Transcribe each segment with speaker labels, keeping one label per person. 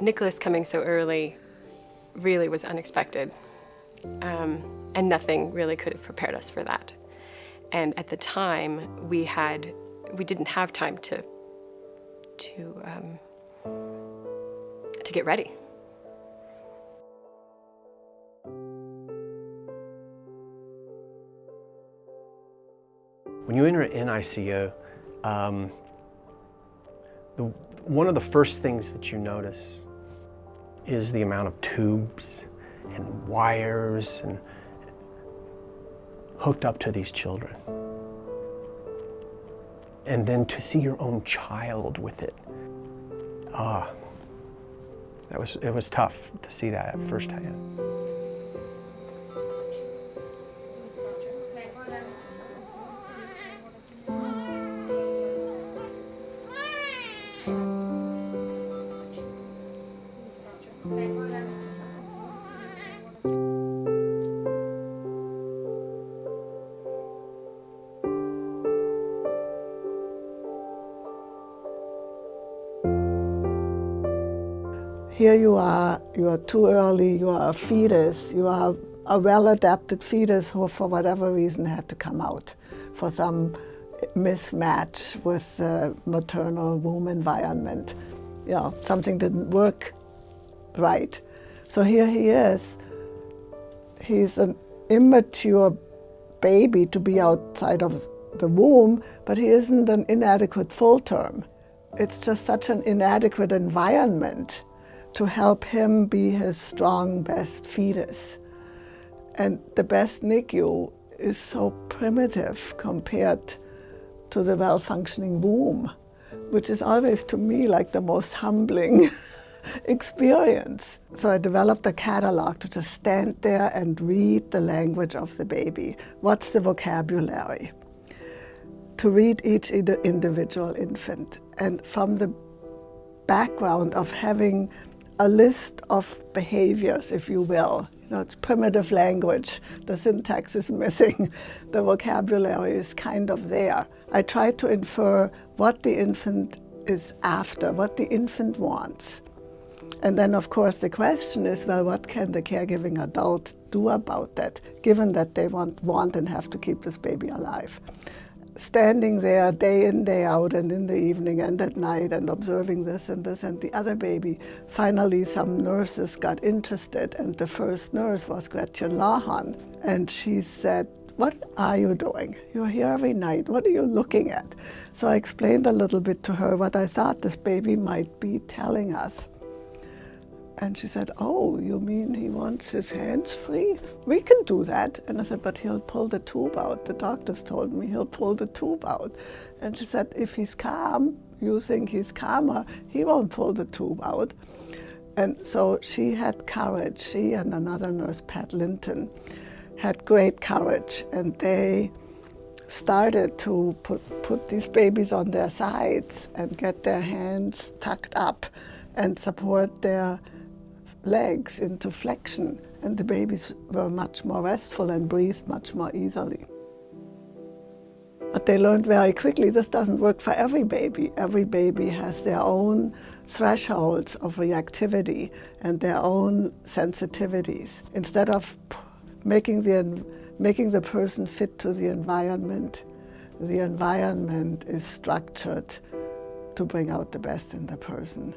Speaker 1: Nicholas coming so early really was unexpected, and nothing really could have prepared us for that. And at the time, we didn't have time to get ready.
Speaker 2: When you enter an NICU, one of the first things that you notice is the amount of tubes and wires and hooked up to these children. And then to see your own child with it, it was tough to see that at first hand.
Speaker 3: Here you are too early, you are a fetus, you are a well-adapted fetus who for whatever reason had to come out for some mismatch with the maternal womb environment. You know, something didn't work right. So here he is. He's an immature baby to be outside of the womb, but he isn't an inadequate full term. It's just such an inadequate environment to help him be his strong, best fetus. And the best NICU is so primitive compared to the well-functioning womb, which is always to me like the most humbling experience. So I developed a catalog to just stand there and read the language of the baby. What's the vocabulary? To read each individual infant. And from the background of having a list of behaviors, if you will. You know, it's primitive language. The syntax is missing. The vocabulary is kind of there. I try to infer what the infant is after, what the infant wants. And then, of course, the question is, well, what can the caregiving adult do about that, given that they want and have to keep this baby alive? Standing there day in, day out, and in the evening and at night, and observing this and the other baby. Finally, some nurses got interested, and the first nurse was Gretchen Lahan. And she said, "What are you doing? You're here every night. What are you looking at?" So I explained a little bit to her what I thought this baby might be telling us. And she said, "Oh, you mean he wants his hands free? We can do that." And I said, "But he'll pull the tube out. The doctors told me he'll pull the tube out." And she said, "If he's calm, you think he's calmer, he won't pull the tube out." And so she had courage. She and another nurse, Pat Linton, had great courage. And they started to put these babies on their sides and get their hands tucked up and support their legs into flexion, and the babies were much more restful and breathed much more easily. But they learned very quickly this doesn't work for every baby. Every baby has their own thresholds of reactivity and their own sensitivities. Instead of making the person fit to the environment is structured to bring out the best in the person.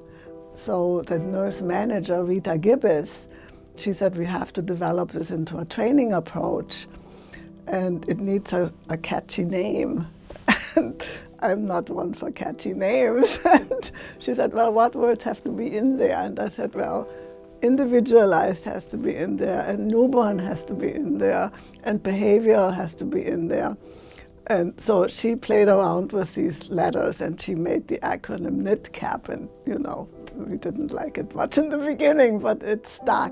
Speaker 3: So the nurse manager, Rita Gibbs, she said we have to develop this into a training approach, and it needs a catchy name. And I'm not one for catchy names. And she said, "Well, what words have to be in there?" And I said, "Well, individualized has to be in there, and newborn has to be in there, and behavioral has to be in there." And so she played around with these letters, and she made the acronym NIDCAP, and you know, we didn't like it much in the beginning, but it stuck.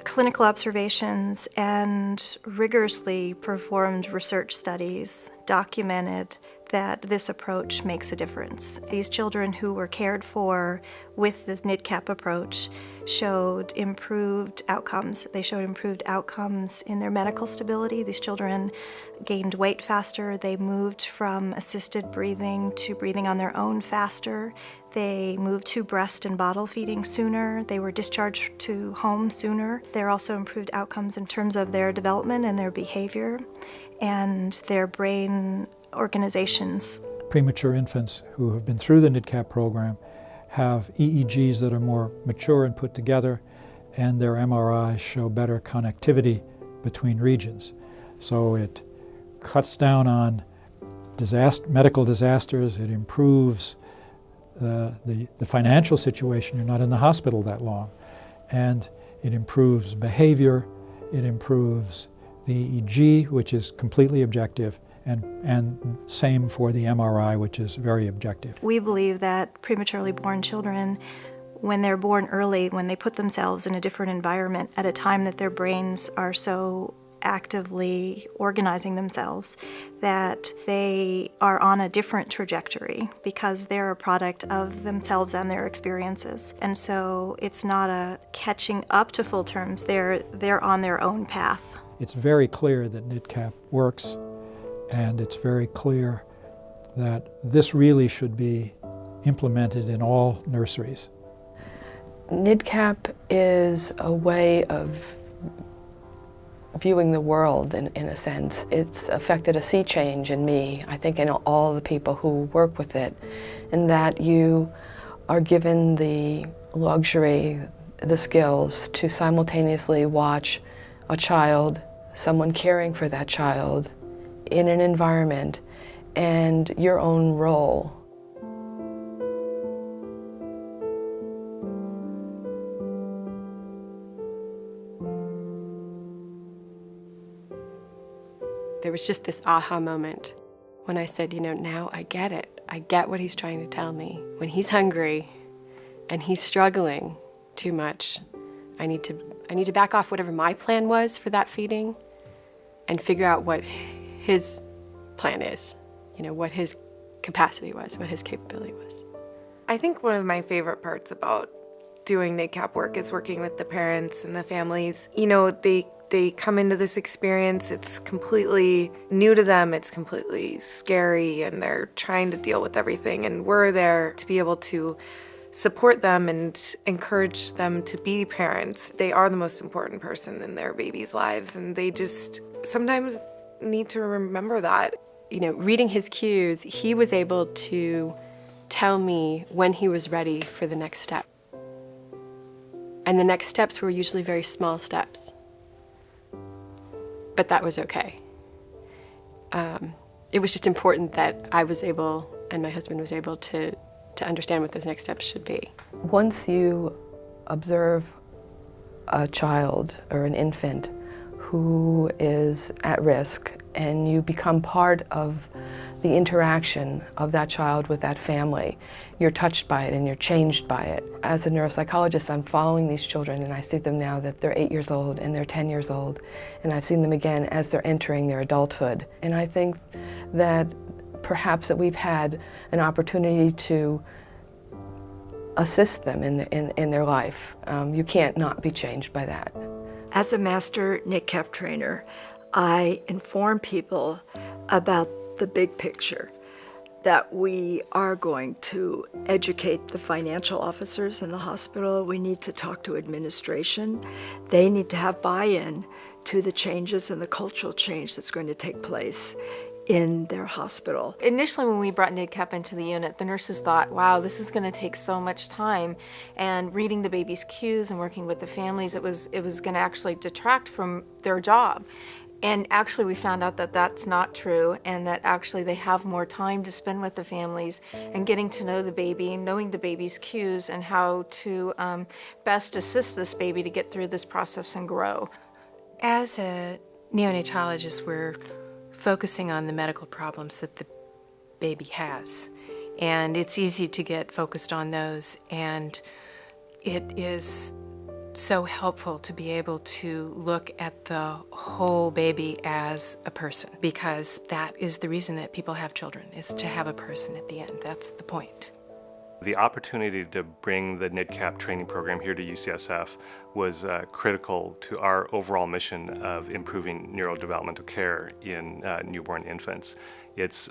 Speaker 4: Clinical observations and rigorously performed research studies documented that this approach makes a difference. These children who were cared for with the NIDCAP approach showed improved outcomes. They showed improved outcomes in their medical stability. These children gained weight faster. They moved from assisted breathing to breathing on their own faster. They moved to breast and bottle feeding sooner. They were discharged to home sooner. There are also improved outcomes in terms of their development and their behavior and their brain organizations.
Speaker 5: Premature infants who have been through the NIDCAP program have EEGs that are more mature and put together, and their MRIs show better connectivity between regions. So it cuts down on medical disasters, it improves the financial situation. You're not in the hospital that long. And it improves behavior, it improves the EEG, which is completely objective, and same for the MRI, which is very objective.
Speaker 4: We believe that prematurely born children, when they're born early, when they put themselves in a different environment at a time that their brains are so actively organizing themselves, that they are on a different trajectory because they're a product of themselves and their experiences. And so it's not a catching up to full terms, they're on their own path.
Speaker 5: It's very clear that NIDCAP works, and it's very clear that this really should be implemented in all nurseries.
Speaker 1: NIDCAP is a way of viewing the world in a sense. It's affected a sea change in me, I think in all the people who work with it, in that you are given the luxury, the skills to simultaneously watch a child, someone caring for that child, in an environment, and your own role. There was just this aha moment when I said, now I get it. I get what he's trying to tell me. When he's hungry and he's struggling too much, I need to back off whatever my plan was for that feeding and figure out what his plan is, what his capacity was, what his capability was.
Speaker 6: I think one of my favorite parts about doing NIDCAP work is working with the parents and the families. They come into this experience, it's completely new to them, it's completely scary, and they're trying to deal with everything, and we're there to be able to support them and encourage them to be parents. They are the most important person in their babies' lives, and they just sometimes need to remember that.
Speaker 1: Reading his cues, he was able to tell me when he was ready for the next step. And the next steps were usually very small steps. But that was okay. It was just important that I was able, and my husband was able to understand what those next steps should be. Once you observe a child or an infant who is at risk, and you become part of the interaction of that child with that family, you're touched by it and you're changed by it. As a neuropsychologist, I'm following these children, and I see them now that they're 8 years old and they're 10 years old, and I've seen them again as they're entering their adulthood. And I think that perhaps that we've had an opportunity to assist them in their life. You can't not be changed by that.
Speaker 7: As a master NIDCAP trainer, I inform people about the big picture, that we are going to educate the financial officers in the hospital. We need to talk to administration. They need to have buy-in to the changes and the cultural change that's going to take place in their hospital.
Speaker 8: Initially, when we brought NIDCAP into the unit, the nurses thought, wow, this is going to take so much time, and reading the baby's cues and working with the families, it was going to actually detract from their job. And actually, we found out that that's not true, and that actually they have more time to spend with the families and getting to know the baby, knowing the baby's cues, and how to best assist this baby to get through this process and grow.
Speaker 9: As a neonatologist, we're focusing on the medical problems that the baby has. And it's easy to get focused on those, and it is so helpful to be able to look at the whole baby as a person, because that is the reason that people have children, is to have a person at the end. That's the point.
Speaker 10: The opportunity to bring the NIDCAP training program here to UCSF was critical to our overall mission of improving neurodevelopmental care in newborn infants. It's,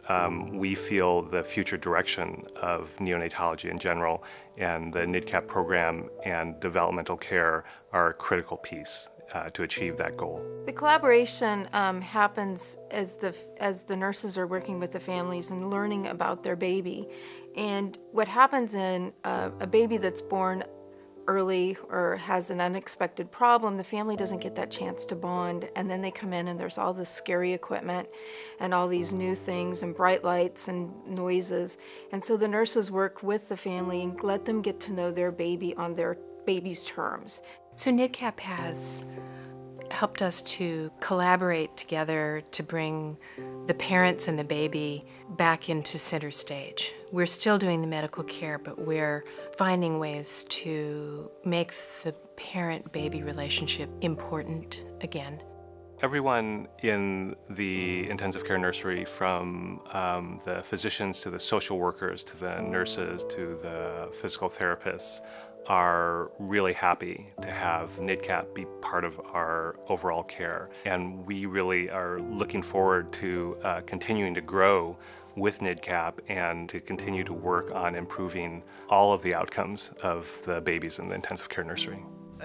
Speaker 10: we feel, the future direction of neonatology in general, and the NIDCAP program and developmental care are a critical piece to achieve that goal.
Speaker 8: The collaboration happens as the nurses are working with the families and learning about their baby. And what happens in a baby that's born early or has an unexpected problem, the family doesn't get that chance to bond, and then they come in and there's all this scary equipment and all these new things and bright lights and noises. And so the nurses work with the family and let them get to know their baby on their baby's terms.
Speaker 9: So NIDCAP has helped us to collaborate together to bring the parents and the baby back into center stage. We're still doing the medical care, but we're finding ways to make the parent-baby relationship important again.
Speaker 10: Everyone in the intensive care nursery, from the physicians to the social workers to the nurses to the physical therapists, are really happy to have NIDCAP be part of our overall care. And we really are looking forward to continuing to grow with NIDCAP and to continue to work on improving all of the outcomes of the babies in the intensive care nursery.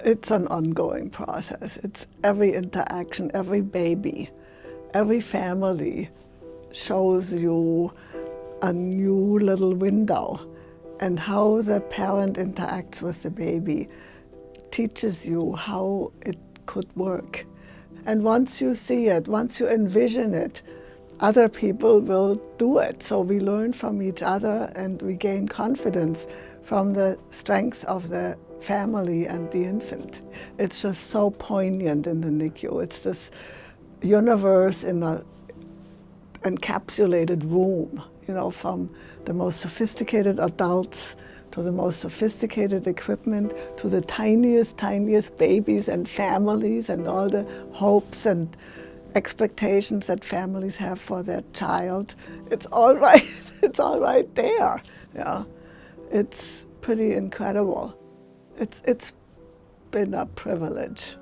Speaker 3: It's an ongoing process. It's every interaction, every baby, every family shows you a new little window, and how the parent interacts with the baby teaches you how it could work. And once you see it, once you envision it, other people will do it. So we learn from each other and we gain confidence from the strengths of the family and the infant. It's just so poignant in the NICU. It's this universe in an encapsulated room, you know, from the most sophisticated adults to the most sophisticated equipment to the tiniest babies and families and all the hopes and expectations that families have for their child. It's all right. It's all right there. Yeah, it's pretty incredible. It's been a privilege.